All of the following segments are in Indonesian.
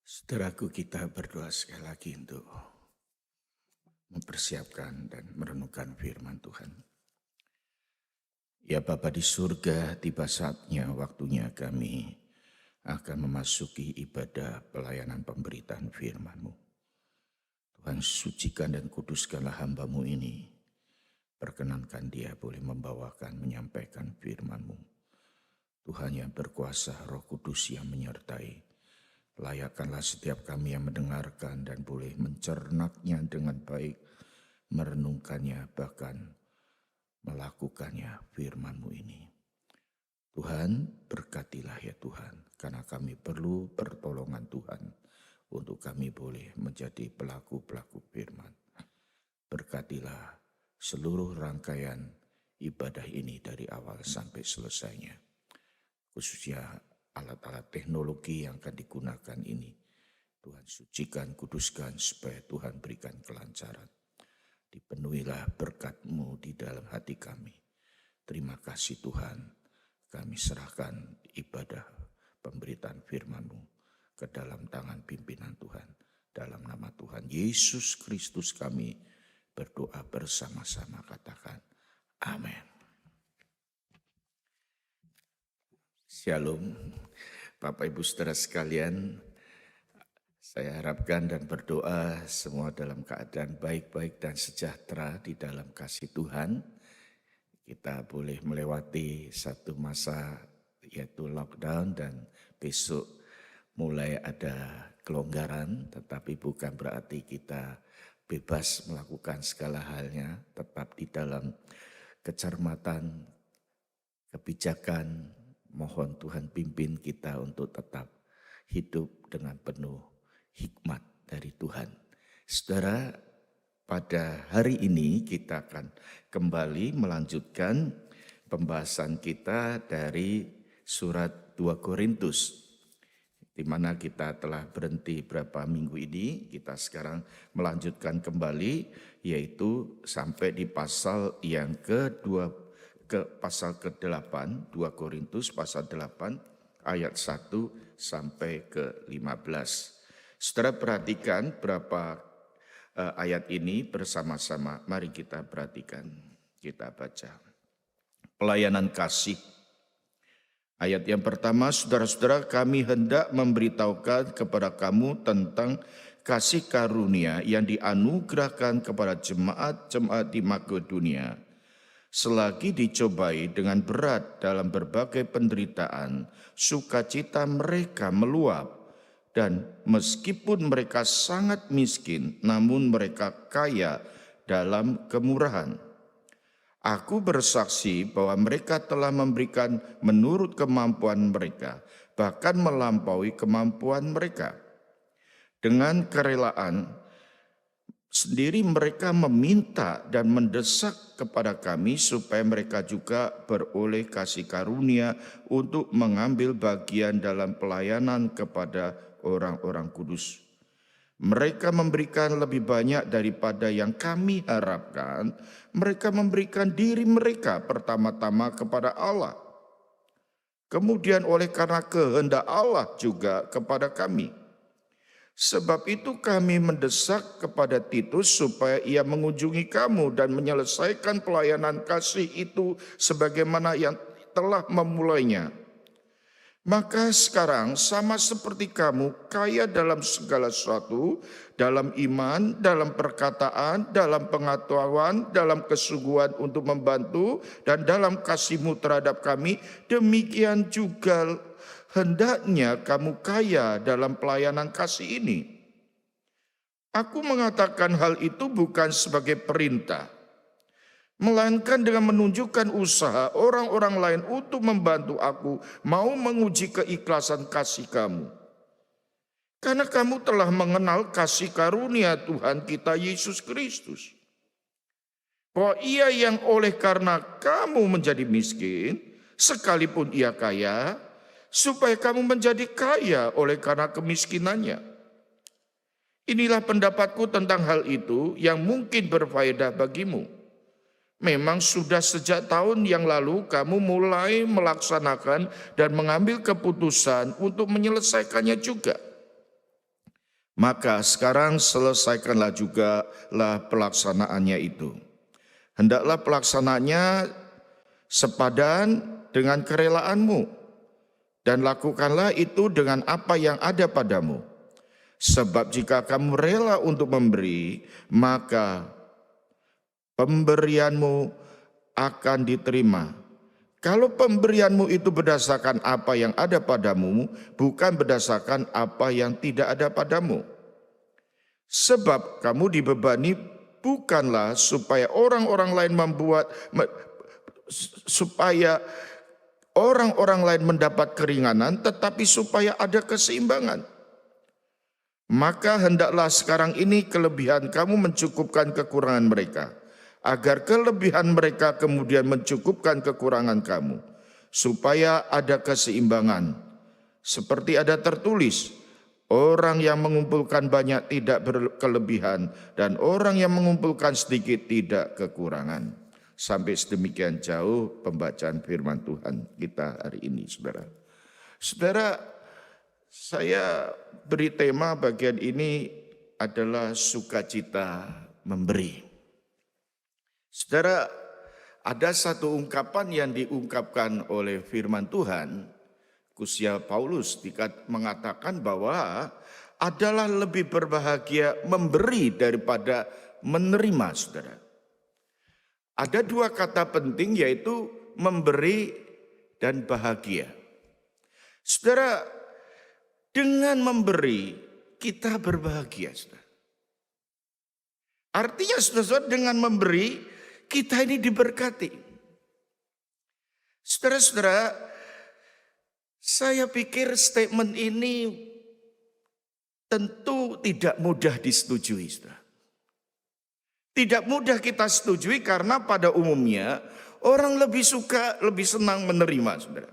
Saudaraku, kita berdoa sekali lagi untuk mempersiapkan dan merenungkan firman Tuhan. Ya Bapa di surga, tiba saatnya waktunya kami akan memasuki ibadah pelayanan pemberitaan firman-Mu. Tuhan, sucikan dan kuduskanlah hamba-Mu ini. Perkenankan dia boleh membawakan, menyampaikan firman-Mu. Tuhan yang berkuasa, Roh Kudus yang menyertai. Layakkanlah setiap kami yang mendengarkan dan boleh mencernaknya dengan baik, merenungkannya, bahkan melakukannya firman-Mu ini. Tuhan, berkatilah ya Tuhan, karena kami perlu pertolongan Tuhan untuk kami boleh menjadi pelaku-pelaku firman. Berkatilah seluruh rangkaian ibadah ini dari awal sampai selesainya. Khususnya alat-alat teknologi yang akan digunakan ini. Tuhan sucikan, kuduskan supaya Tuhan berikan kelancaran. Dipenuhilah berkat-Mu di dalam hati kami. Terima kasih Tuhan, kami serahkan ibadah pemberitaan firman-Mu ke dalam tangan pimpinan Tuhan. Dalam nama Tuhan Yesus Kristus kami berdoa bersama-sama, katakan amin. Shalom, Bapak Ibu saudara sekalian, saya harapkan dan berdoa semua dalam keadaan baik-baik dan sejahtera di dalam kasih Tuhan. Kita boleh melewati satu masa yaitu lockdown dan besok mulai ada kelonggaran, tetapi bukan berarti kita bebas melakukan segala halnya, tetap di dalam kecermatan, kebijakan. Mohon Tuhan pimpin kita untuk tetap hidup dengan penuh hikmat dari Tuhan. Saudara, pada hari ini kita akan kembali melanjutkan pembahasan kita dari surat 2 Korintus. Di mana kita telah berhenti beberapa minggu ini, kita sekarang melanjutkan kembali yaitu sampai di pasal yang pasal ke-8, 2 Korintus pasal 8 ayat 1 sampai ke-15. Saudara perhatikan berapa ayat ini bersama-sama. Mari kita perhatikan, kita baca. Pelayanan kasih. Ayat yang pertama, saudara-saudara, kami hendak memberitahukan kepada kamu tentang kasih karunia yang dianugerahkan kepada jemaat-jemaat di Makedonia. Selagi dicobai dengan berat dalam berbagai penderitaan, sukacita mereka meluap, dan meskipun mereka sangat miskin, namun mereka kaya dalam kemurahan. Aku bersaksi bahwa mereka telah memberikan menurut kemampuan mereka, bahkan melampaui kemampuan mereka. Dengan kerelaan sendiri mereka meminta dan mendesak kepada kami supaya mereka juga beroleh kasih karunia untuk mengambil bagian dalam pelayanan kepada orang-orang kudus. Mereka memberikan lebih banyak daripada yang kami harapkan. Mereka memberikan diri mereka pertama-tama kepada Allah. Kemudian oleh karena kehendak Allah juga kepada kami. Sebab itu kami mendesak kepada Titus supaya ia mengunjungi kamu dan menyelesaikan pelayanan kasih itu sebagaimana yang telah memulainya. Maka sekarang sama seperti kamu kaya dalam segala sesuatu, dalam iman, dalam perkataan, dalam pengetahuan, dalam kesungguhan untuk membantu, dan dalam kasihmu terhadap kami, demikian juga hendaknya kamu kaya dalam pelayanan kasih ini. Aku mengatakan hal itu bukan sebagai perintah, melainkan dengan menunjukkan usaha orang-orang lain untuk membantu aku mau menguji keikhlasan kasih kamu. Karena kamu telah mengenal kasih karunia Tuhan kita Yesus Kristus, bahwa ia yang oleh karena kamu menjadi miskin, sekalipun ia kaya, supaya kamu menjadi kaya oleh karena kemiskinannya. Inilah pendapatku tentang hal itu yang mungkin berfaedah bagimu. Memang sudah sejak tahun yang lalu kamu mulai melaksanakan dan mengambil keputusan untuk menyelesaikannya juga. Maka sekarang selesaikanlah juga pelaksanaannya itu. Hendaklah pelaksanaannya sepadan dengan kerelaanmu, dan lakukanlah itu dengan apa yang ada padamu. Sebab jika kamu rela untuk memberi, maka pemberianmu akan diterima. Kalau pemberianmu itu berdasarkan apa yang ada padamu, bukan berdasarkan apa yang tidak ada padamu. Sebab kamu dibebani bukanlah supaya orang-orang lain supaya orang-orang lain mendapat keringanan, tetapi supaya ada keseimbangan. Maka hendaklah sekarang ini kelebihan kamu mencukupkan kekurangan mereka, agar kelebihan mereka kemudian mencukupkan kekurangan kamu, supaya ada keseimbangan. Seperti ada tertulis, orang yang mengumpulkan banyak tidak berkelebihan, dan orang yang mengumpulkan sedikit tidak kekurangan. Sampai sedemikian jauh pembacaan firman Tuhan kita hari ini, saudara. Saudara, saya beri tema bagian ini adalah sukacita memberi. Saudara, ada satu ungkapan yang diungkapkan oleh firman Tuhan, khususnya Paulus mengatakan bahwa adalah lebih berbahagia memberi daripada menerima, saudara. Ada dua kata penting, yaitu memberi dan bahagia. Saudara, dengan memberi kita berbahagia, saudara. Artinya saudara, dengan memberi kita ini diberkati. Saudara-saudara, saya pikir statement ini tentu tidak mudah disetujui, saudara. Tidak mudah kita setujui karena pada umumnya orang lebih senang menerima, saudara.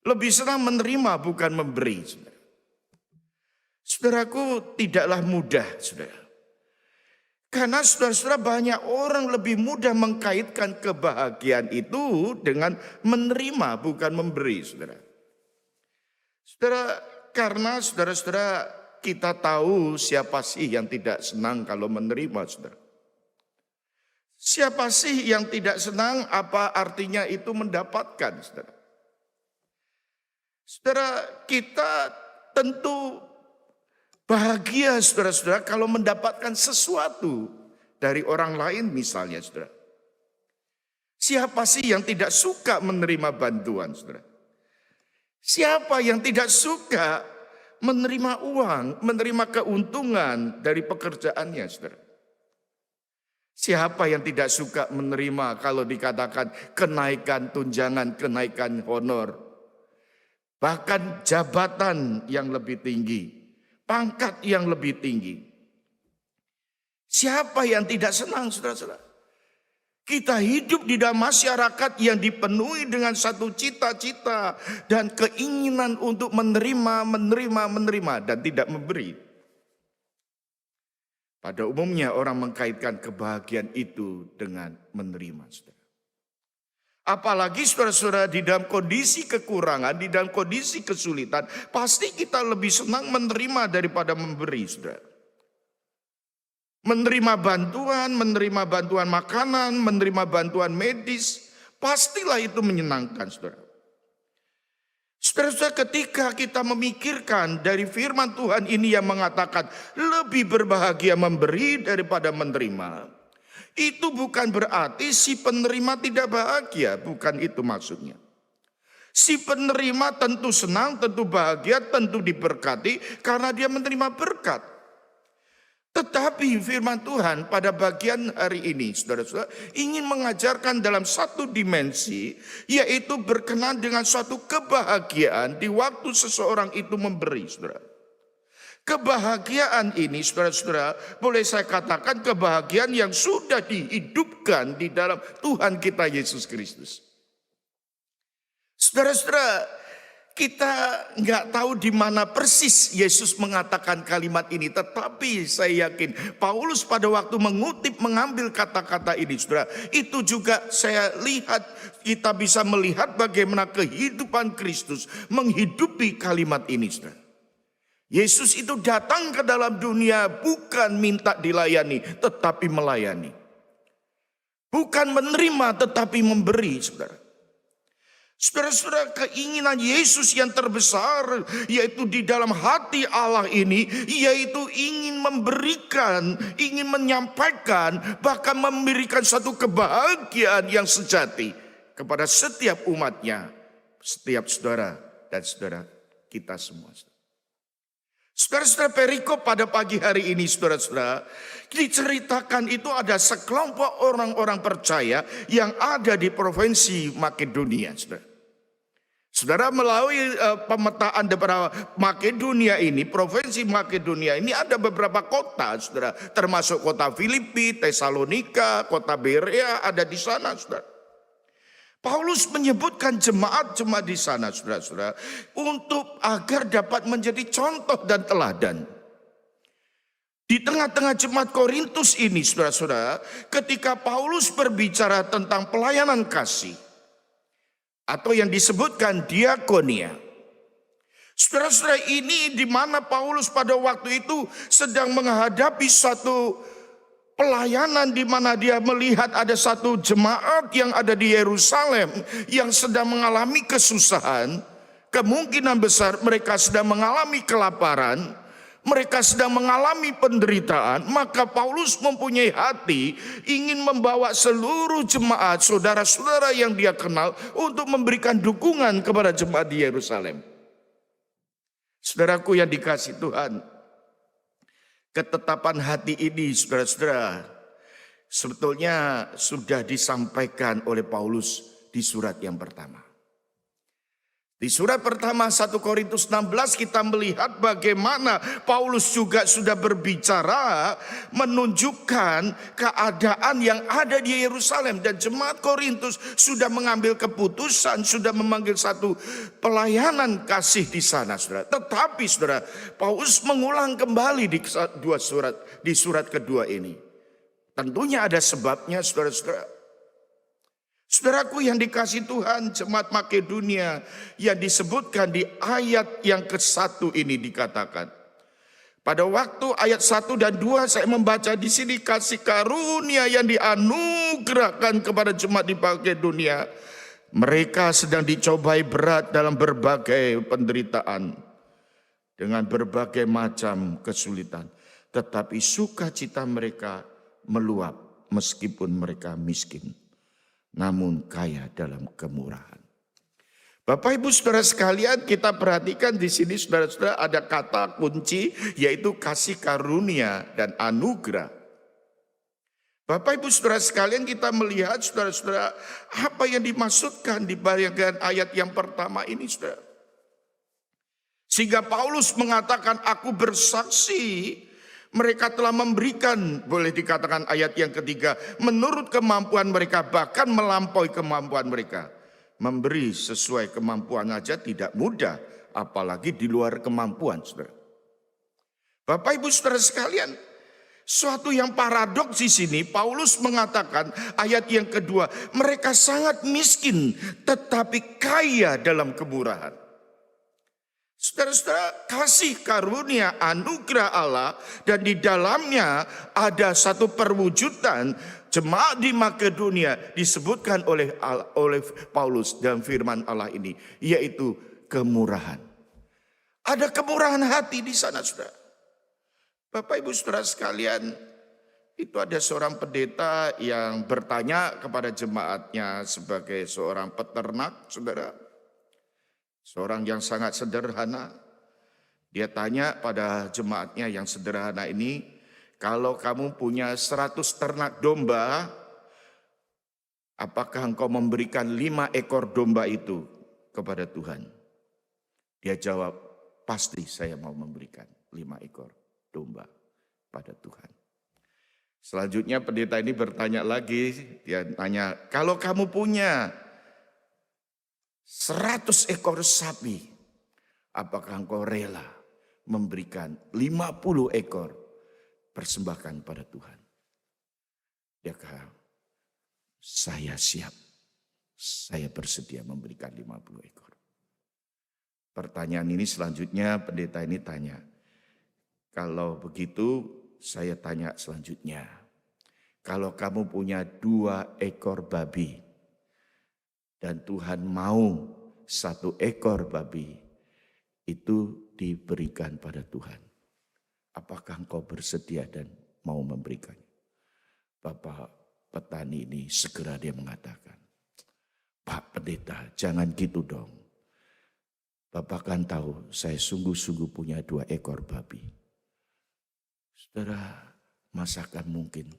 Lebih senang menerima bukan memberi, saudara. Saudaraku, tidaklah mudah, saudara. Karena saudara-saudara, banyak orang lebih mudah mengkaitkan kebahagiaan itu dengan menerima bukan memberi, saudara. Saudara, karena saudara-saudara, kita tahu siapa sih yang tidak senang kalau menerima, saudara. Siapa sih yang tidak senang, apa artinya itu mendapatkan, saudara. Saudara, kita tentu bahagia, saudara-saudara, kalau mendapatkan sesuatu dari orang lain misalnya, saudara. Siapa sih yang tidak suka menerima bantuan, saudara? Siapa yang tidak suka menerima uang, menerima keuntungan dari pekerjaannya, saudara? Siapa yang tidak suka menerima kalau dikatakan kenaikan tunjangan, kenaikan honor, bahkan jabatan yang lebih tinggi, pangkat yang lebih tinggi? Siapa yang tidak senang, saudara-saudara? Kita hidup di dalam masyarakat yang dipenuhi dengan satu cita-cita dan keinginan untuk menerima dan tidak memberi. Pada umumnya orang mengkaitkan kebahagiaan itu dengan menerima, saudara. Apalagi saudara-saudara di dalam kondisi kekurangan, di dalam kondisi kesulitan, pasti kita lebih senang menerima daripada memberi, saudara. Menerima bantuan makanan, menerima bantuan medis, pastilah itu menyenangkan, saudara. Saudara-saudara, ketika kita memikirkan dari firman Tuhan ini yang mengatakan lebih berbahagia memberi daripada menerima, itu bukan berarti si penerima tidak bahagia, bukan itu maksudnya. Si penerima tentu senang, tentu bahagia, tentu diberkati karena dia menerima berkat. Tetapi firman Tuhan pada bagian hari ini, saudara-saudara, ingin mengajarkan dalam satu dimensi, yaitu berkenan dengan suatu kebahagiaan di waktu seseorang itu memberi, saudara. Kebahagiaan ini, saudara-saudara, boleh saya katakan kebahagiaan yang sudah dihidupkan di dalam Tuhan kita Yesus Kristus. Saudara-saudara, kita nggak tahu di mana persis Yesus mengatakan kalimat ini, tetapi saya yakin Paulus pada waktu mengambil kata-kata ini, saudara, itu juga saya lihat, kita bisa melihat bagaimana kehidupan Kristus menghidupi kalimat ini, saudara. Yesus itu datang ke dalam dunia bukan minta dilayani, tetapi melayani. Bukan menerima, tetapi memberi, saudara. Saudara-saudara, keinginan Yesus yang terbesar, yaitu di dalam hati Allah ini, yaitu ingin memberikan, ingin menyampaikan, bahkan memberikan satu kebahagiaan yang sejati kepada setiap umatnya, setiap saudara dan saudara kita semua. Saudara-saudara, perikop pada pagi hari ini, saudara-saudara, diceritakan itu ada sekelompok orang-orang percaya yang ada di provinsi Makedonia, saudara. Saudara, melalui pemetaan beberapa Makedonia ini, provinsi Makedonia ini ada beberapa kota, saudara, termasuk kota Filipi, Tesalonika, kota Berea ada di sana, saudara. Paulus menyebutkan jemaat-jemaat di sana, saudara-saudara, untuk agar dapat menjadi contoh dan teladan. Di tengah-tengah jemaat Korintus ini, saudara-saudara, ketika Paulus berbicara tentang pelayanan kasih, atau yang disebutkan diakonia. Saudara-saudara, ini di mana Paulus pada waktu itu sedang menghadapi satu pelayanan di mana dia melihat ada satu jemaat yang ada di Yerusalem yang sedang mengalami kesusahan. Kemungkinan besar mereka sedang mengalami kelaparan, mereka sedang mengalami penderitaan. Maka Paulus mempunyai hati ingin membawa seluruh jemaat, saudara-saudara yang dia kenal, untuk memberikan dukungan kepada jemaat di Yerusalem. Saudaraku yang dikasihi Tuhan, ketetapan hati ini, saudara-saudara, sebetulnya sudah disampaikan oleh Paulus di surat yang pertama. Di surat pertama 1 Korintus 16 kita melihat bagaimana Paulus juga sudah berbicara menunjukkan keadaan yang ada di Yerusalem. Dan jemaat Korintus sudah mengambil keputusan, sudah memanggil satu pelayanan kasih di sana, saudara. Tetapi saudara, Paulus mengulang kembali di surat kedua ini. Tentunya ada sebabnya, saudara-saudara. Saudaraku yang dikasihi Tuhan, jemaat Makedonia yang disebutkan di ayat yang ke-1 ini dikatakan. Pada waktu ayat 1 dan 2 saya membaca di sini, kasih karunia yang dianugerahkan kepada jemaat di Makedonia. Mereka sedang dicobai berat dalam berbagai penderitaan, dengan berbagai macam kesulitan. Tetapi sukacita mereka meluap meskipun mereka miskin, namun kaya dalam kemurahan. Bapak Ibu Saudara sekalian, kita perhatikan di sini, saudara-saudara, ada kata kunci yaitu kasih karunia dan anugerah. Bapak Ibu Saudara sekalian, kita melihat, saudara-saudara, apa yang dimaksudkan di bagian ayat yang pertama ini, saudara. Sehingga Paulus mengatakan, aku bersaksi mereka telah memberikan, boleh dikatakan ayat yang ketiga, menurut kemampuan mereka, bahkan melampaui kemampuan mereka. Memberi sesuai kemampuan aja tidak mudah, apalagi di luar kemampuan, saudara. Bapak Ibu Saudara sekalian, suatu yang paradoks di sini, Paulus mengatakan ayat yang kedua, mereka sangat miskin tetapi kaya dalam kemurahan. Saudara-saudara, kasih karunia anugerah Allah dan di dalamnya ada satu perwujudan jemaat di Makedonia disebutkan oleh Paulus dalam firman Allah ini, yaitu kemurahan. Ada kemurahan hati di sana, saudara. Bapak Ibu Saudara sekalian, itu ada seorang pendeta yang bertanya kepada jemaatnya sebagai seorang peternak, saudara. Seorang yang sangat sederhana. Dia tanya pada jemaatnya yang sederhana ini, kalau kamu punya 100 ternak domba, apakah engkau memberikan 5 ekor domba itu kepada Tuhan? Dia jawab, pasti saya mau memberikan 5 ekor domba pada Tuhan. Selanjutnya pendeta ini bertanya lagi, dia tanya, kalau kamu punya 100 ekor sapi, apakah engkau rela memberikan 50 ekor persembahkan pada Tuhan? Dia kata, saya siap, saya bersedia memberikan 50 ekor. Pertanyaan ini selanjutnya pendeta ini tanya, Kalau begitu saya tanya selanjutnya. Kalau kamu punya 2 ekor babi dan Tuhan mau 1 ekor babi itu diberikan pada Tuhan, apakah engkau bersedia dan mau memberikannya? Bapak petani ini segera dia mengatakan, Pak Pendeta, jangan gitu dong. Bapak kan tahu saya sungguh-sungguh punya 2 ekor babi. Saudara, masakan mungkin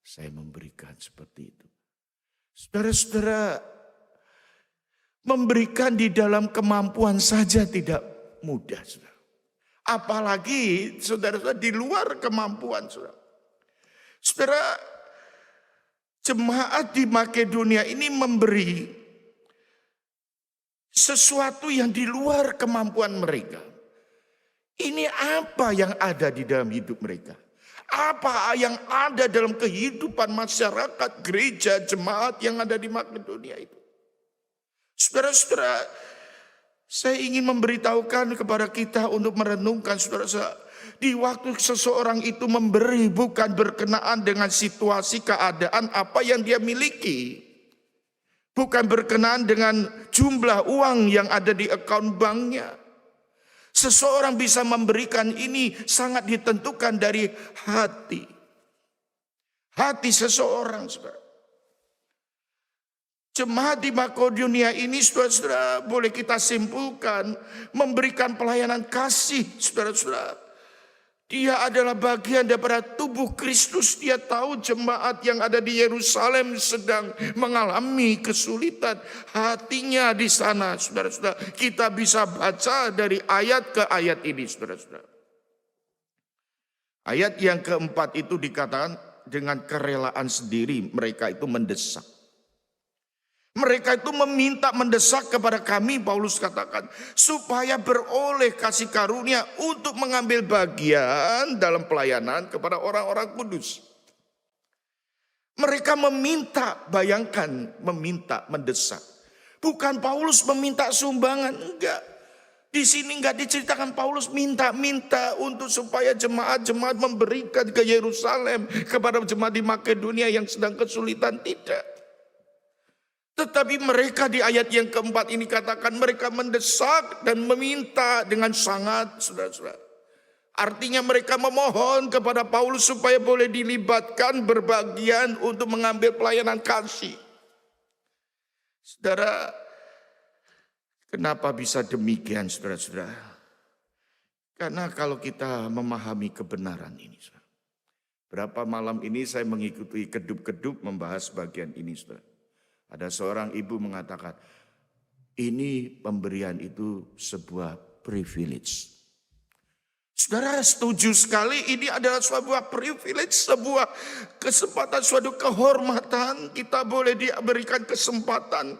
saya memberikan seperti itu? Saudara-saudara, memberikan di dalam kemampuan saja tidak mudah, saudara. Apalagi saudara-saudara di luar kemampuan, saudara. Saudara, jemaat di Makedonia ini memberi sesuatu yang di luar kemampuan mereka. Ini apa yang ada di dalam hidup mereka? Apa yang ada dalam kehidupan masyarakat, gereja, jemaat yang ada di Makedonia itu? Saudara-saudara, saya ingin memberitahukan kepada kita untuk merenungkan, saudara-saudara. Di waktu seseorang itu memberi bukan berkenaan dengan situasi keadaan apa yang dia miliki. Bukan berkenaan dengan jumlah uang yang ada di akun banknya. Seseorang bisa memberikan ini sangat ditentukan dari hati. Hati seseorang, saudara. Jemaat di Makedonia ini, saudara-saudara, boleh kita simpulkan memberikan pelayanan kasih, saudara-saudara. Dia adalah bagian daripada tubuh Kristus. Dia tahu jemaat yang ada di Yerusalem sedang mengalami kesulitan. Hatinya di sana, saudara-saudara. Kita bisa baca dari ayat ke ayat ini, saudara-saudara. Ayat yang keempat itu dikatakan dengan kerelaan sendiri mereka itu mendesak. Mereka itu meminta mendesak kepada kami, Paulus katakan, supaya beroleh kasih karunia untuk mengambil bagian dalam pelayanan kepada orang-orang kudus. Mereka meminta, bayangkan, meminta, mendesak. Bukan Paulus meminta sumbangan, enggak. Di sini enggak diceritakan Paulus minta-minta untuk supaya jemaat-jemaat memberikan ke Yerusalem kepada jemaat di Makedonia yang sedang kesulitan, tidak. Tetapi mereka di ayat yang keempat ini katakan mereka mendesak dan meminta dengan sangat, saudara-saudara. Artinya mereka memohon kepada Paulus supaya boleh dilibatkan berbagian untuk mengambil pelayanan kasih. Saudara, kenapa bisa demikian, saudara-saudara? Karena kalau kita memahami kebenaran ini, saudara. Berapa malam ini saya mengikuti kedup-kedup membahas bagian ini, saudara. Ada seorang ibu mengatakan, ini pemberian itu sebuah privilege. Saudara setuju sekali, ini adalah sebuah privilege, sebuah kesempatan, suatu kehormatan. Kita boleh diberikan kesempatan.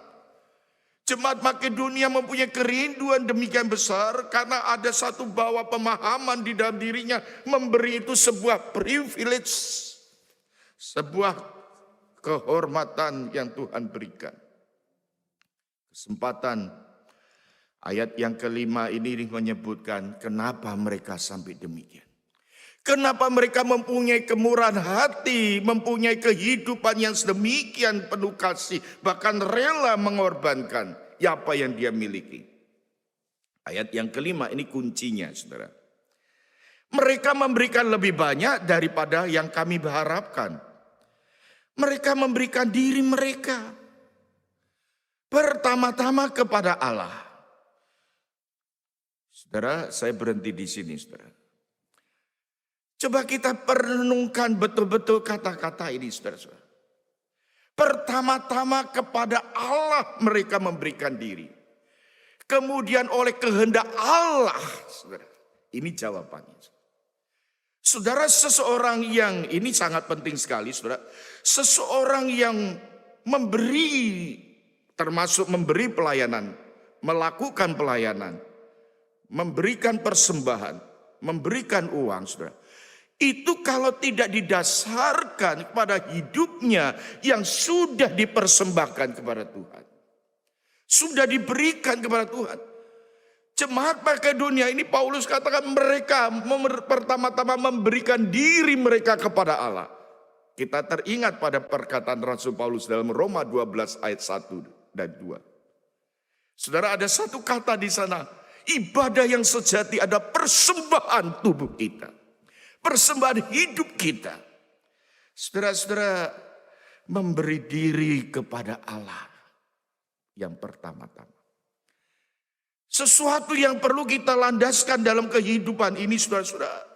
Jemaat Makedonia mempunyai kerinduan demikian besar karena ada satu bawa pemahaman di dalam dirinya. Memberi itu sebuah privilege, sebuah kehormatan yang Tuhan berikan. Kesempatan. Ayat yang kelima ini menyebutkan kenapa mereka sampai demikian. Kenapa mereka mempunyai kemurahan hati, mempunyai kehidupan yang sedemikian penuh kasih, bahkan rela mengorbankan apa yang dia miliki. Ayat yang kelima ini kuncinya, saudara. Mereka memberikan lebih banyak daripada yang kami harapkan. Mereka memberikan diri mereka pertama-tama kepada Allah. Saudara, saya berhenti di sini, saudara. Coba kita perenungkan betul-betul kata-kata ini, saudara-saudara. Pertama-tama kepada Allah mereka memberikan diri. Kemudian oleh kehendak Allah, saudara. Ini jawabannya. Saudara, seseorang yang ini sangat penting sekali, saudara. Seseorang yang memberi, termasuk memberi pelayanan, melakukan pelayanan, memberikan persembahan, memberikan uang, saudara. Itu kalau tidak didasarkan kepada hidupnya yang sudah dipersembahkan kepada Tuhan. Sudah diberikan kepada Tuhan. Jemaat Makedonia ini Paulus katakan mereka pertama-tama memberikan diri mereka kepada Allah. Kita teringat pada perkataan Rasul Paulus dalam Roma 12 ayat 1 dan 2. Saudara, ada satu kata di sana, ibadah yang sejati ada persembahan tubuh kita, persembahan hidup kita. Saudara-saudara, memberi diri kepada Allah yang pertama-tama. Sesuatu yang perlu kita landaskan dalam kehidupan ini, saudara-saudara.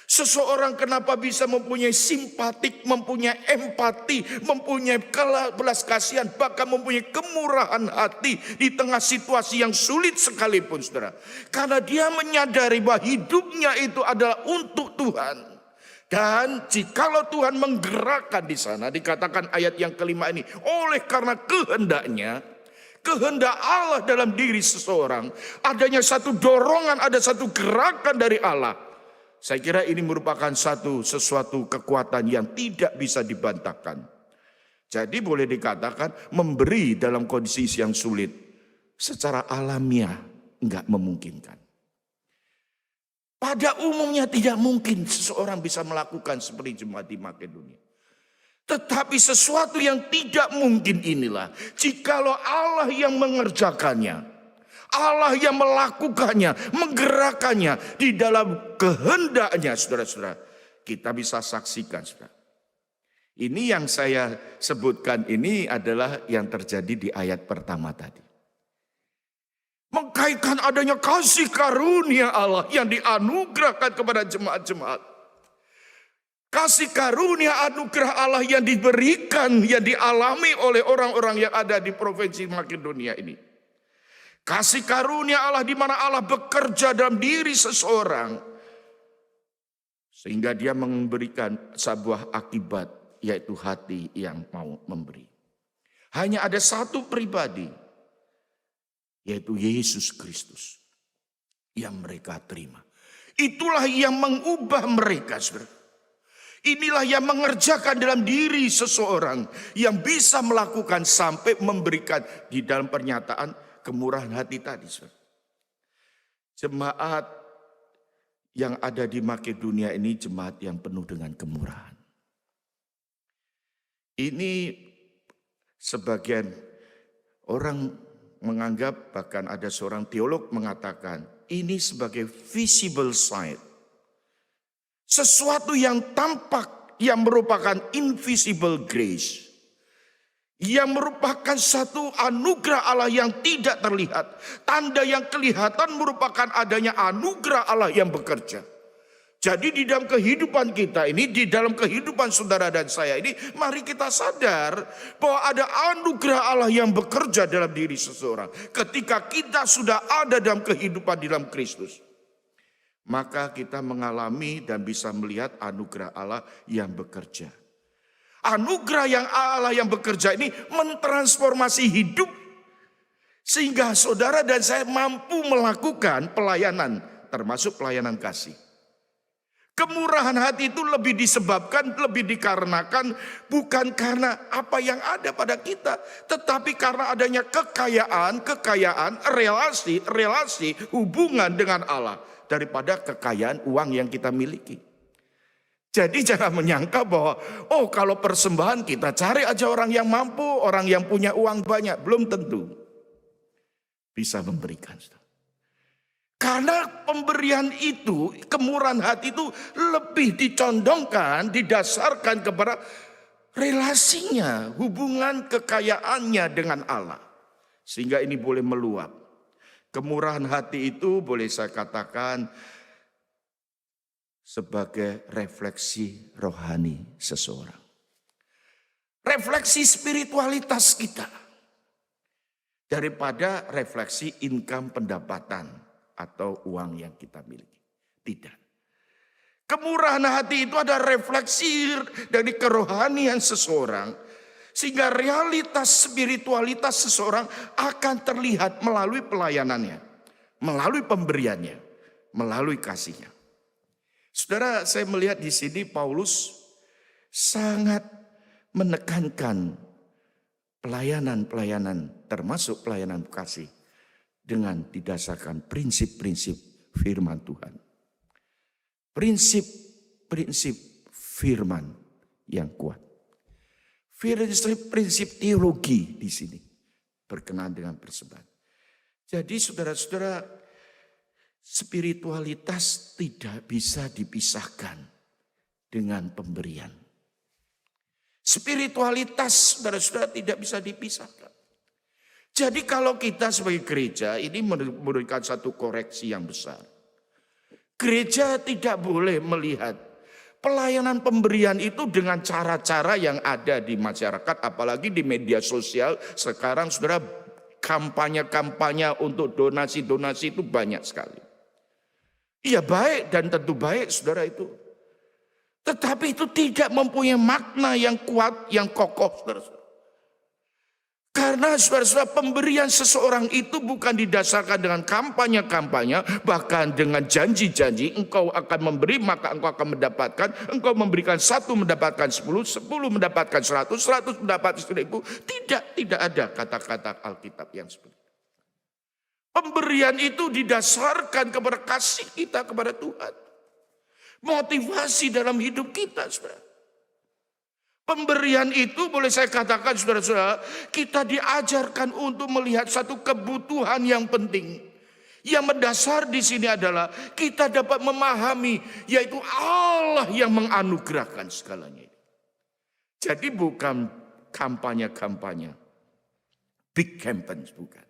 Seseorang kenapa bisa mempunyai simpatik, mempunyai empati, mempunyai belas kasihan, bahkan mempunyai kemurahan hati di tengah situasi yang sulit sekalipun, saudara. Karena dia menyadari bahwa hidupnya itu adalah untuk Tuhan. Dan jikalau Tuhan menggerakkan di sana, dikatakan ayat yang kelima ini, oleh karena kehendaknya, kehendak Allah dalam diri seseorang, adanya satu dorongan, ada satu gerakan dari Allah. Saya kira ini merupakan sesuatu kekuatan yang tidak bisa dibantahkan. Jadi boleh dikatakan memberi dalam kondisi yang sulit secara alamiah enggak memungkinkan. Pada umumnya tidak mungkin seseorang bisa melakukan seperti jemaat di Makedonia. Tetapi sesuatu yang tidak mungkin inilah jikalau Allah yang mengerjakannya, Allah yang melakukannya, menggerakkannya di dalam kehendaknya, saudara-saudara. Kita bisa saksikan, saudara. Ini yang saya sebutkan ini adalah yang terjadi di ayat pertama tadi. Mengkaitkan adanya kasih karunia Allah yang dianugerahkan kepada jemaat-jemaat. Kasih karunia anugerah Allah yang diberikan, yang dialami oleh orang-orang yang ada di provinsi Makedonia ini. Kasih karunia Allah di mana Allah bekerja dalam diri seseorang. Sehingga dia memberikan sebuah akibat, yaitu hati yang mau memberi. Hanya ada satu pribadi, yaitu Yesus Kristus, yang mereka terima. Itulah yang mengubah mereka, saudara. Inilah yang mengerjakan dalam diri seseorang yang bisa melakukan sampai memberikan di dalam pernyataan kemurahan hati tadi. Jemaat yang ada di Makedonia ini jemaat yang penuh dengan kemurahan. Ini sebagian orang menganggap, bahkan ada seorang teolog mengatakan ini sebagai visible sign. Sesuatu yang tampak, yang merupakan invisible grace. Yang merupakan satu anugerah Allah yang tidak terlihat. Tanda yang kelihatan merupakan adanya anugerah Allah yang bekerja. Jadi di dalam kehidupan kita ini, di dalam kehidupan saudara dan saya ini, mari kita sadar bahwa ada anugerah Allah yang bekerja dalam diri seseorang. Ketika kita sudah ada dalam kehidupan di dalam Kristus, maka kita mengalami dan bisa melihat anugerah Allah yang bekerja. Anugerah yang Allah yang bekerja ini mentransformasi hidup. Sehingga saudara dan saya mampu melakukan pelayanan, termasuk pelayanan kasih. Kemurahan hati itu lebih disebabkan, lebih dikarenakan bukan karena apa yang ada pada kita. Tetapi karena adanya kekayaan, relasi, hubungan dengan Allah. Daripada kekayaan uang yang kita miliki. Jadi jangan menyangka bahwa kalau persembahan kita cari aja orang yang mampu, orang yang punya uang banyak. Belum tentu bisa memberikan. Karena pemberian itu, kemurahan hati itu lebih dicondongkan, didasarkan kepada relasinya, hubungan kekayaannya dengan Allah. Sehingga ini boleh meluap. Kemurahan hati itu boleh saya katakan sebagai refleksi rohani seseorang. Refleksi spiritualitas kita. Daripada refleksi income pendapatan atau uang yang kita miliki. Tidak. Kemurahan hati itu ada refleksi dari kerohanian seseorang. Sehingga realitas spiritualitas seseorang akan terlihat melalui pelayanannya. Melalui pemberiannya. Melalui kasihnya. Saudara, saya melihat di sini Paulus sangat menekankan pelayanan-pelayanan termasuk pelayanan kasih dengan didasarkan prinsip-prinsip firman Tuhan. Prinsip-prinsip firman yang kuat. Prinsip teologi di sini berkenaan dengan persembahan. Jadi saudara-saudara, spiritualitas tidak bisa dipisahkan dengan pemberian. Spiritualitas saudara-saudara tidak bisa dipisahkan. Jadi kalau kita sebagai gereja ini memberikan satu koreksi yang besar. Gereja tidak boleh melihat pelayanan pemberian itu dengan cara-cara yang ada di masyarakat, apalagi di media sosial. Sekarang saudara, kampanye-kampanye untuk donasi-donasi itu banyak sekali. Iya baik dan tentu baik saudara itu. Tetapi itu tidak mempunyai makna yang kuat, yang kokoh saudara. Karena saudara-saudara, pemberian seseorang itu bukan didasarkan dengan kampanye-kampanye, bahkan dengan janji-janji, engkau akan memberi maka engkau akan mendapatkan, engkau memberikan 1 mendapatkan 10, 10 mendapatkan 100, 100 mendapatkan 1000. Tidak ada kata-kata Alkitab yang seperti itu. Pemberian itu didasarkan kepada kasih kita kepada Tuhan. Motivasi dalam hidup kita, saudara. Pemberian itu boleh saya katakan saudara-saudara, kita diajarkan untuk melihat satu kebutuhan yang penting. Yang mendasar di sini adalah kita dapat memahami, yaitu Allah yang menganugerahkan segalanya. Jadi bukan kampanye-kampanye, big campaign bukan.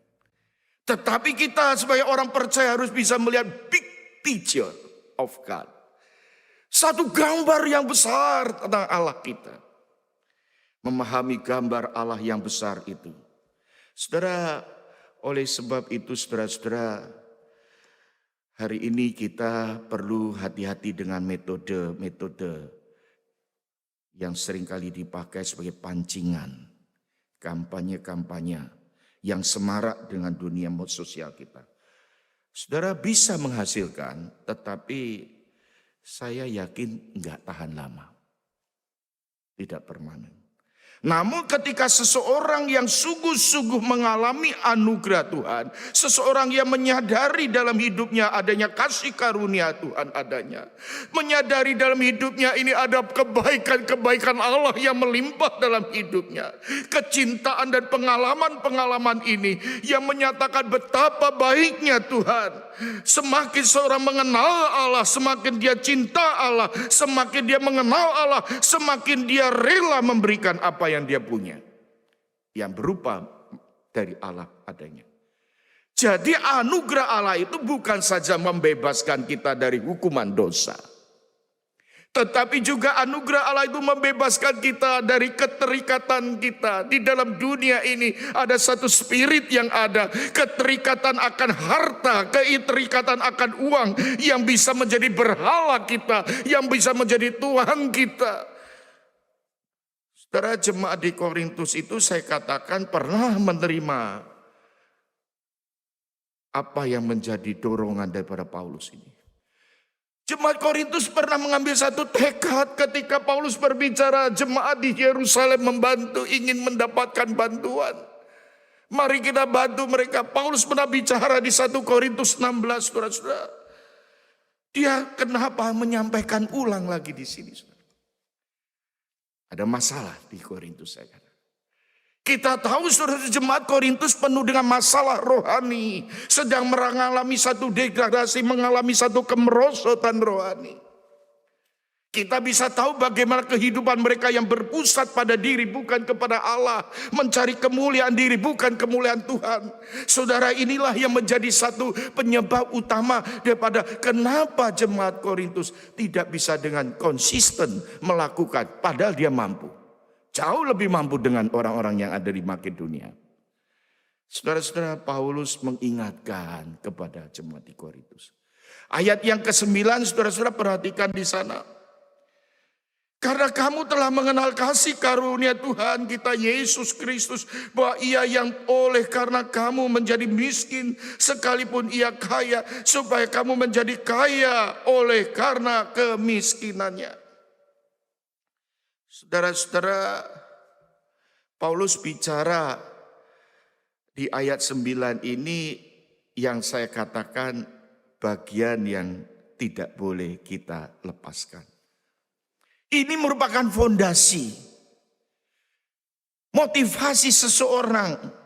Tetapi kita sebagai orang percaya harus bisa melihat big picture of God. Satu gambar yang besar tentang Allah kita. Memahami gambar Allah yang besar itu. Saudara, oleh sebab itu saudara-saudara, hari ini kita perlu hati-hati dengan metode-metode yang seringkali dipakai sebagai pancingan. Kampanye-kampanye yang semarak dengan dunia sosial kita. Saudara bisa menghasilkan, tetapi saya yakin enggak tahan lama. Tidak permanen. Namun ketika seseorang yang sungguh-sungguh mengalami anugerah Tuhan, seseorang yang menyadari dalam hidupnya adanya kasih karunia Tuhan adanya, menyadari dalam hidupnya ini ada kebaikan-kebaikan Allah yang melimpah dalam hidupnya, kecintaan dan pengalaman-pengalaman ini yang menyatakan betapa baiknya Tuhan. Semakin seorang mengenal Allah, semakin dia cinta Allah, semakin dia mengenal Allah, semakin dia rela memberikan apa yang dia punya, yang berupa dari Allah adanya. Jadi anugerah Allah itu bukan saja membebaskan kita dari hukuman dosa, tetapi juga anugerah Allah itu membebaskan kita dari keterikatan kita. Di dalam dunia ini ada satu spirit yang ada. Keterikatan akan harta, keterikatan akan uang yang bisa menjadi berhala kita, yang bisa menjadi Tuhan kita. Saudara, jemaat di Korintus itu saya katakan pernah menerima apa yang menjadi dorongan daripada Paulus ini. Jemaat Korintus pernah mengambil satu tekad ketika Paulus berbicara jemaat di Yerusalem membantu, ingin mendapatkan bantuan. Mari kita bantu mereka. Paulus pernah bicara di 1 Korintus 16, saudara-saudara. Dia kenapa menyampaikan ulang lagi di sini, saudara? Ada masalah di Korintus, saya kata. Kita tahu saudara, jemaat Korintus penuh dengan masalah rohani. Sedang mengalami satu degradasi, mengalami satu kemerosotan rohani. Kita bisa tahu bagaimana kehidupan mereka yang berpusat pada diri, bukan kepada Allah. Mencari kemuliaan diri, bukan kemuliaan Tuhan. Saudara, inilah yang menjadi satu penyebab utama daripada kenapa jemaat Korintus tidak bisa dengan konsisten melakukan. Padahal dia mampu. Jauh lebih mampu dengan orang-orang yang ada di Makedonia. Saudara-saudara, Paulus mengingatkan kepada jemaat di Korintus. Ayat yang ke-9, saudara-saudara perhatikan di sana. Karena kamu telah mengenal kasih karunia Tuhan kita Yesus Kristus, bahwa ia yang oleh karena kamu menjadi miskin sekalipun ia kaya, supaya kamu menjadi kaya oleh karena kemiskinannya. Saudara-saudara, Paulus bicara di ayat 9 ini yang saya katakan bagian yang tidak boleh kita lepaskan. Ini merupakan fondasi, motivasi seseorang.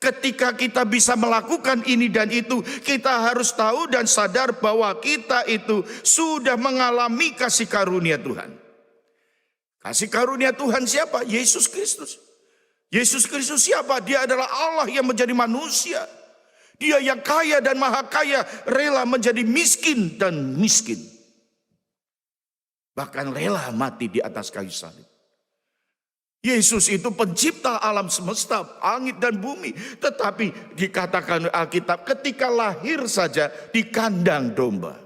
Ketika kita bisa melakukan ini dan itu, kita harus tahu dan sadar bahwa kita itu sudah mengalami kasih karunia Tuhan. Kasih karunia Tuhan siapa? Yesus Kristus. Yesus Kristus siapa? Dia adalah Allah yang menjadi manusia. Dia yang kaya dan maha kaya rela menjadi miskin dan miskin. Bahkan rela mati di atas kayu salib. Yesus itu pencipta alam semesta, langit dan bumi. Tetapi dikatakan Alkitab ketika lahir saja di kandang domba.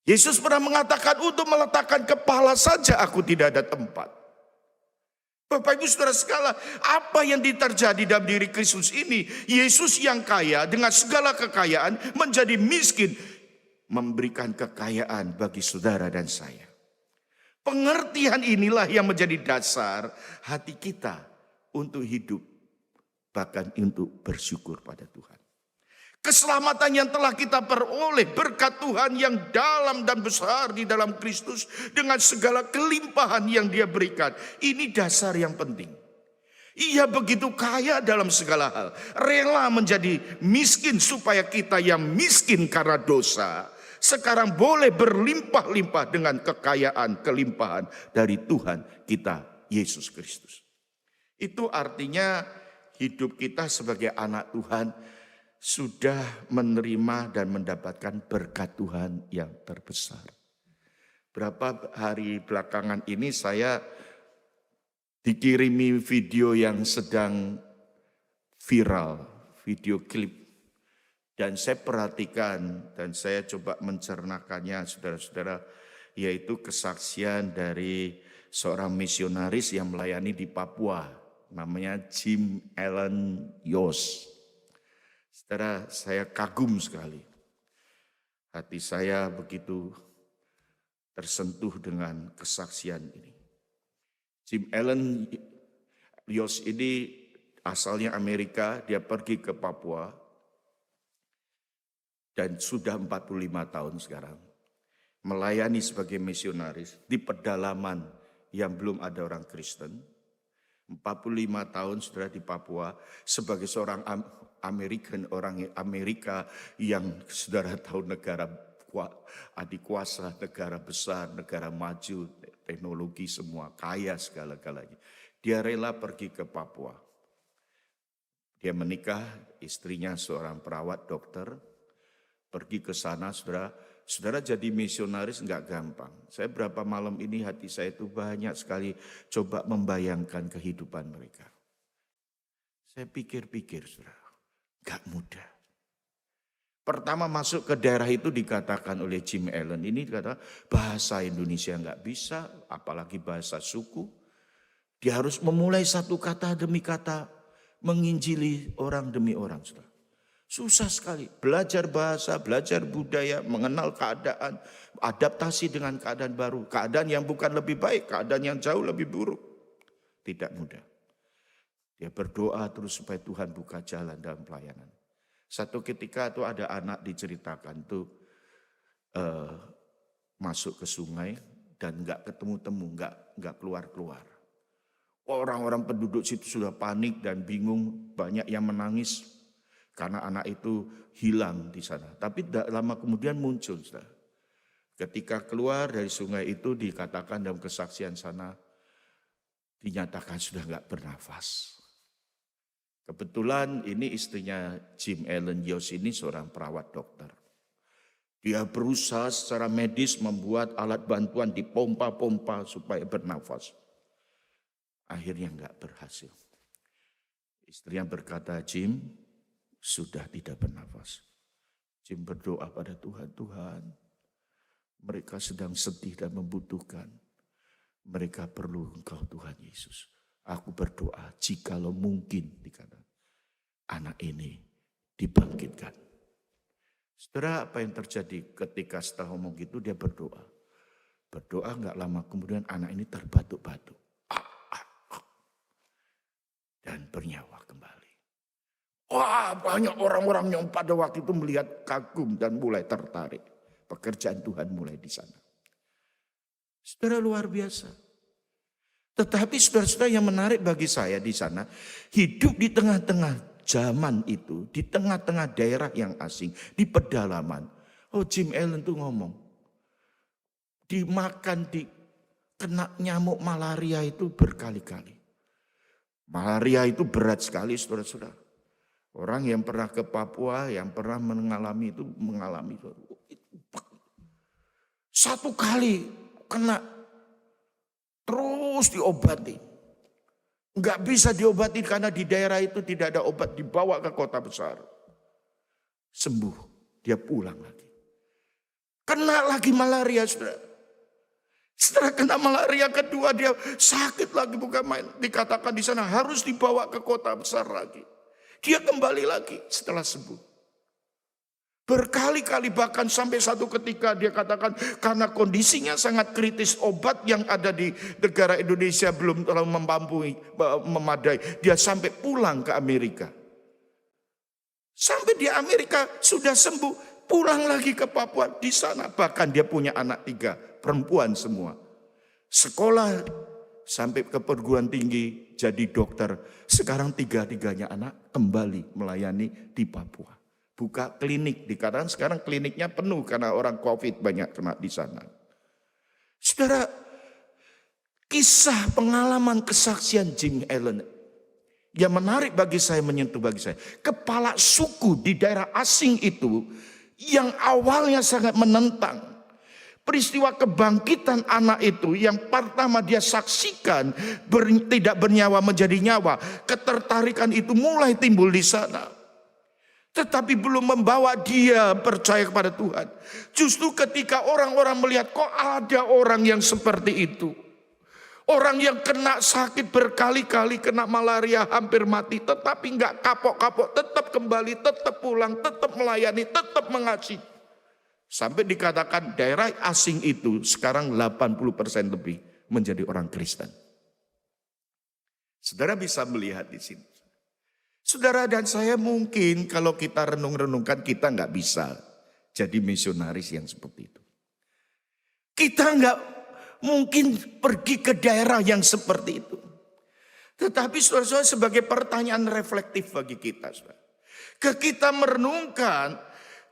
Yesus pernah mengatakan untuk meletakkan kepala saja aku tidak ada tempat. Bapak Ibu Saudara sekalian, apa yang terjadi dalam diri Kristus ini? Yesus yang kaya dengan segala kekayaan menjadi miskin. Memberikan kekayaan bagi saudara dan saya. Pengertian inilah yang menjadi dasar hati kita untuk hidup, bahkan untuk bersyukur pada Tuhan. Keselamatan yang telah kita peroleh berkat Tuhan yang dalam dan besar di dalam Kristus dengan segala kelimpahan yang Dia berikan. Ini dasar yang penting. Ia begitu kaya dalam segala hal, rela menjadi miskin supaya kita yang miskin karena dosa sekarang boleh berlimpah-limpah dengan kekayaan, kelimpahan dari Tuhan kita, Yesus Kristus. Itu artinya hidup kita sebagai anak Tuhan sudah menerima dan mendapatkan berkat Tuhan yang terbesar. Berapa hari belakangan ini saya dikirimi video yang sedang viral, video klip. Dan saya perhatikan dan saya coba mencernakannya saudara-saudara, yaitu kesaksian dari seorang misionaris yang melayani di Papua, namanya Jim Allen Yos. Saudara, saya kagum sekali. Hati saya begitu tersentuh dengan kesaksian ini. Jim Allen Yos ini asalnya Amerika, dia pergi ke Papua. Dan sudah 45 tahun sekarang. Melayani sebagai misionaris di pedalaman yang belum ada orang Kristen. 45 tahun sudah di Papua sebagai seorang American, orang Amerika yang saudara tahu negara adik kuasa, negara besar, negara maju, teknologi semua, kaya segala-galanya. Dia rela pergi ke Papua. Dia menikah, istrinya seorang perawat dokter. Pergi ke sana, saudara jadi misionaris enggak gampang. Saya berapa malam ini hati saya itu banyak sekali coba membayangkan kehidupan mereka. Saya pikir-pikir, saudara, enggak mudah. Pertama masuk ke daerah itu dikatakan oleh Jim Allen, ini kata bahasa Indonesia enggak bisa, apalagi bahasa suku. Dia harus memulai satu kata demi kata, menginjili orang demi orang, saudara. Susah sekali, belajar bahasa, belajar budaya, mengenal keadaan, adaptasi dengan keadaan baru. Keadaan yang bukan lebih baik, keadaan yang jauh lebih buruk. Tidak mudah. Dia berdoa terus supaya Tuhan buka jalan dalam pelayanan. Satu ketika itu ada anak diceritakan tuh masuk ke sungai dan enggak ketemu-temu, enggak keluar-keluar. Orang-orang penduduk situ sudah panik dan bingung, banyak yang menangis. Karena anak itu hilang di sana. Tapi tidak lama kemudian muncul. Saudara. Ketika keluar dari sungai itu dikatakan dalam kesaksian sana. Dinyatakan sudah enggak bernafas. Kebetulan ini istrinya Jim Allen Yos ini seorang perawat dokter. Dia berusaha secara medis membuat alat bantuan dipompa-pompa supaya bernafas. Akhirnya enggak berhasil. Istrinya berkata, Jim, sudah tidak bernafas. Jim berdoa pada Tuhan, Tuhan, mereka sedang sedih dan membutuhkan. Mereka perlu Engkau Tuhan Yesus. Aku berdoa jikalau mungkin dikatakan anak ini dibangkitkan. Saudara, apa yang terjadi ketika setelah ngomong gitu dia berdoa. Berdoa enggak lama kemudian anak ini terbatuk-batuk. Dan bernyawa kembali. Wah, banyak orang-orang yang pada waktu itu melihat kagum dan mulai tertarik. Pekerjaan Tuhan mulai di sana. Saudara, luar biasa. Tetapi saudara-saudara, yang menarik bagi saya di sana, hidup di tengah-tengah zaman itu, di tengah-tengah daerah yang asing, di pedalaman. Oh, Jim Allen tuh ngomong, kena nyamuk malaria itu berkali-kali. Malaria itu berat sekali, saudara-saudara. Orang yang pernah ke Papua, yang pernah mengalami itu, satu kali kena, terus diobati. Enggak bisa diobati karena di daerah itu tidak ada obat, dibawa ke kota besar. Sembuh, dia pulang lagi. Kena lagi malaria, saudara. Setelah kena malaria kedua, dia sakit lagi, bukan main. Dikatakan di sana harus dibawa ke kota besar lagi. Dia kembali lagi setelah sembuh. Berkali-kali, bahkan sampai satu ketika dia katakan karena kondisinya sangat kritis, obat yang ada di negara Indonesia belum terlalu memadai. Dia sampai pulang ke Amerika. Sampai di Amerika sudah sembuh. Pulang lagi ke Papua, di sana bahkan dia punya anak 3, perempuan semua. Sekolah sampai ke perguruan tinggi, jadi dokter. Sekarang 3-tiganya anak kembali melayani di Papua. Buka klinik, dikatakan sekarang kliniknya penuh karena orang COVID banyak kena di sana. Saudara, kisah pengalaman kesaksian Jim Allen yang menarik bagi saya, menyentuh bagi saya. Kepala suku di daerah asing itu yang awalnya sangat menentang peristiwa kebangkitan anak itu, yang pertama dia saksikan tidak bernyawa menjadi nyawa. Ketertarikan itu mulai timbul di sana. Tetapi belum membawa dia percaya kepada Tuhan. Justru ketika orang-orang melihat kok ada orang yang seperti itu. Orang yang kena sakit berkali-kali, kena malaria hampir mati, tetapi enggak kapok-kapok, tetap kembali, tetap pulang, tetap melayani, tetap mengasihi. Sampai dikatakan daerah asing itu sekarang 80% lebih menjadi orang Kristen. Saudara bisa melihat di sini. Saudara dan saya mungkin kalau kita renung-renungkan, kita enggak bisa jadi misionaris yang seperti itu. Kita enggak mungkin pergi ke daerah yang seperti itu. Tetapi saudara-saudara, sebagai pertanyaan reflektif bagi kita, saudara.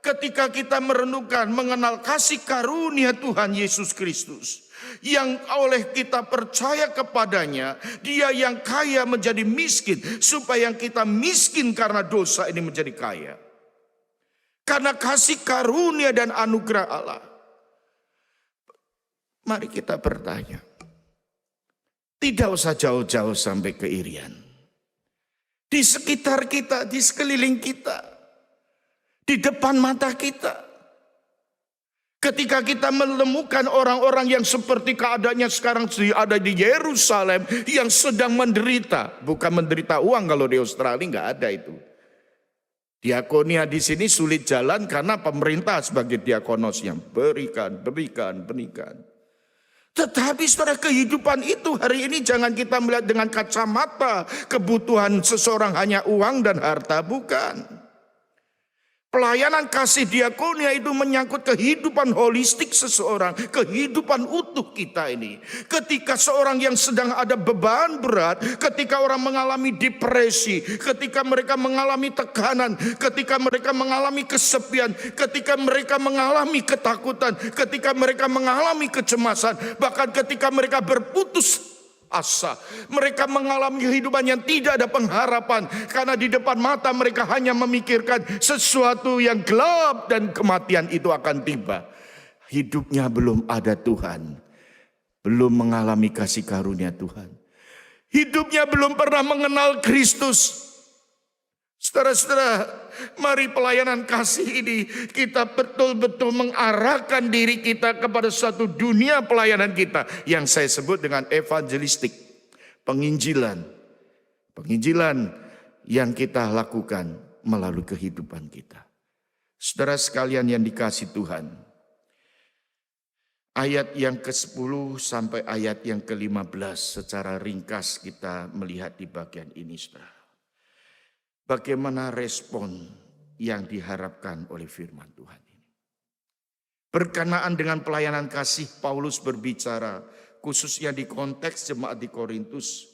Ketika kita merenungkan mengenal kasih karunia Tuhan Yesus Kristus, yang oleh kita percaya kepadanya, dia yang kaya menjadi miskin, supaya yang kita miskin karena dosa ini menjadi kaya. Karena kasih karunia dan anugerah Allah. Mari kita bertanya. Tidak usah jauh-jauh sampai ke Irian. Di sekitar kita, di sekeliling kita, di depan mata kita. Ketika kita menemukan orang-orang yang seperti keadaannya sekarang ada di Yerusalem, yang sedang menderita. Bukan menderita uang, kalau di Australia nggak ada itu. Diakonia di sini sulit jalan karena pemerintah sebagai diakonosnya berikan. Tetapi saudara, kehidupan itu hari ini jangan kita melihat dengan kacamata kebutuhan seseorang hanya uang dan harta, bukan. Pelayanan kasih diakonia itu menyangkut kehidupan holistik seseorang, kehidupan utuh kita ini. Ketika seorang yang sedang ada beban berat, ketika orang mengalami depresi, ketika mereka mengalami tekanan, ketika mereka mengalami kesepian, ketika mereka mengalami ketakutan, ketika mereka mengalami kecemasan, bahkan ketika mereka berputus asa, mereka mengalami kehidupan yang tidak ada pengharapan, karena di depan mata mereka hanya memikirkan sesuatu yang gelap dan kematian itu akan tiba. Hidupnya belum ada Tuhan, belum mengalami kasih karunia Tuhan, hidupnya belum pernah mengenal Kristus. Saudara-saudara, mari pelayanan kasih ini kita betul-betul mengarahkan diri kita kepada satu dunia pelayanan kita yang saya sebut dengan evangelistik, penginjilan yang kita lakukan melalui kehidupan kita. Saudara sekalian yang dikasihi Tuhan, ayat yang ke-10 sampai ayat yang ke-15 secara ringkas kita melihat di bagian ini, saudara. bagaimana respon yang diharapkan oleh firman Tuhan ini. Berkenaan dengan pelayanan kasih, Paulus berbicara khususnya di konteks jemaat di Korintus.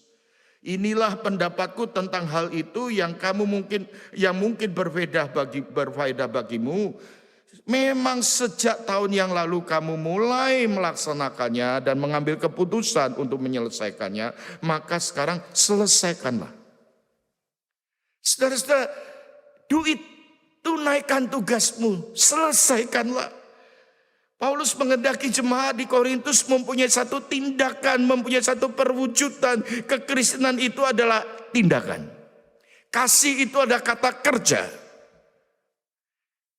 Inilah pendapatku tentang hal itu yang mungkin berfaedah bagimu. Memang sejak tahun yang lalu kamu mulai melaksanakannya dan mengambil keputusan untuk menyelesaikannya, maka sekarang selesaikanlah. Saudara-saudara, tunaikan tugasmu, selesaikanlah. Paulus mengendaki jemaat di Korintus mempunyai satu tindakan, mempunyai satu perwujudan. Kekristenan itu adalah tindakan. Kasih itu ada kata kerja.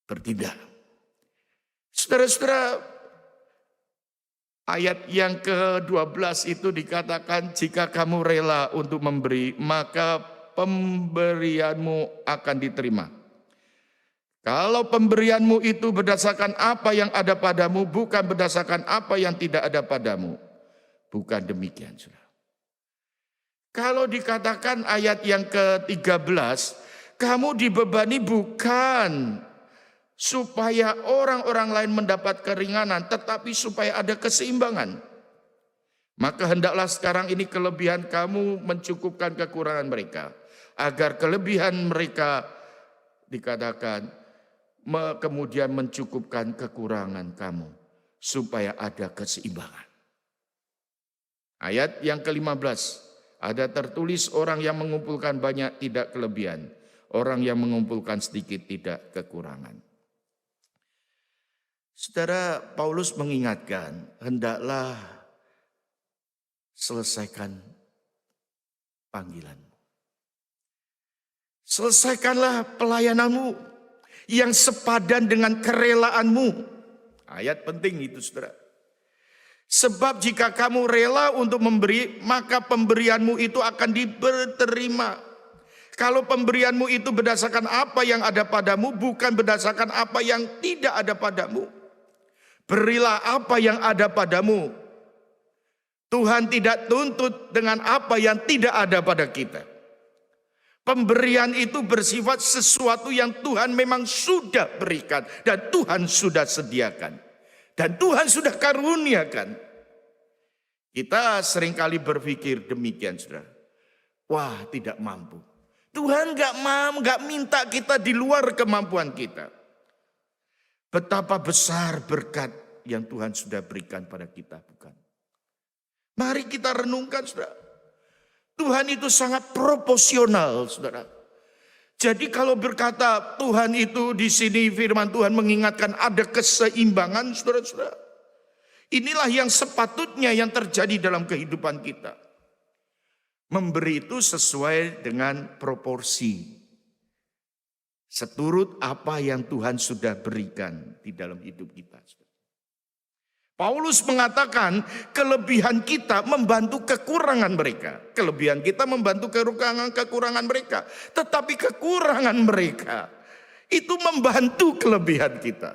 Bertindak. Saudara-saudara, ayat yang ke-12 itu dikatakan, jika kamu rela untuk memberi, maka pemberianmu akan diterima. Kalau pemberianmu itu berdasarkan apa yang ada padamu, bukan berdasarkan apa yang tidak ada padamu. Bukan demikian, saudara. Kalau dikatakan ayat yang ke-13, kamu dibebani bukan supaya orang-orang lain mendapat keringanan, tetapi supaya ada keseimbangan. Maka hendaklah sekarang ini kelebihan kamu mencukupkan kekurangan mereka, agar kelebihan mereka dikatakan kemudian mencukupkan kekurangan kamu, supaya ada keseimbangan. Ayat yang ke-15, ada tertulis orang yang mengumpulkan banyak tidak kelebihan, orang yang mengumpulkan sedikit tidak kekurangan. Saudara, Paulus mengingatkan, hendaklah selesaikan panggilanmu. Selesaikanlah pelayananmu yang sepadan dengan kerelaanmu. Ayat penting itu, saudara. Sebab jika kamu rela untuk memberi, maka pemberianmu itu akan diterima. Kalau pemberianmu itu berdasarkan apa yang ada padamu, bukan berdasarkan apa yang tidak ada padamu. Berilah apa yang ada padamu. Tuhan tidak tuntut dengan apa yang tidak ada pada kita. Pemberian itu bersifat sesuatu yang Tuhan memang sudah berikan dan Tuhan sudah sediakan dan Tuhan sudah karuniakan. Kita seringkali berpikir demikian, saudara. Wah, tidak mampu. Tuhan nggak minta kita di luar kemampuan kita. Betapa besar berkat yang Tuhan sudah berikan pada kita, bukan? Mari kita renungkan, saudara. Tuhan itu sangat proporsional, saudara. Jadi kalau berkata Tuhan itu di sini firman Tuhan mengingatkan ada keseimbangan, saudara-saudara. Inilah yang sepatutnya yang terjadi dalam kehidupan kita. Memberi itu sesuai dengan proporsi. Seturut apa yang Tuhan sudah berikan di dalam hidup kita. Paulus mengatakan kelebihan kita membantu kekurangan mereka. Kelebihan kita membantu kekurangan mereka. Tetapi kekurangan mereka itu membantu kelebihan kita.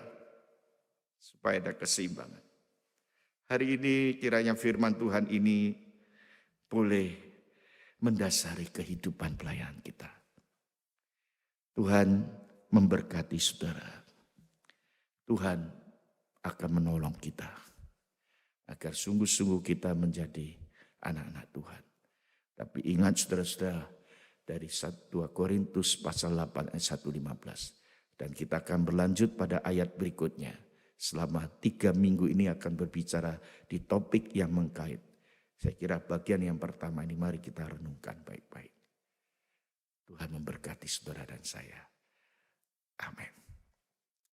Supaya ada keseimbangan. Hari ini kiranya firman Tuhan ini boleh mendasari kehidupan pelayanan kita. Tuhan memberkati saudara. Tuhan akan menolong kita. Agar sungguh-sungguh kita menjadi anak-anak Tuhan. Tapi ingat saudara-saudara, dari 1 Korintus pasal 8 ayat 1-15. Dan kita akan berlanjut pada ayat berikutnya. Selama 3 minggu ini akan berbicara di topik yang mengkait. Saya kira bagian yang pertama ini mari kita renungkan baik-baik. Tuhan memberkati saudara dan saya. Amin.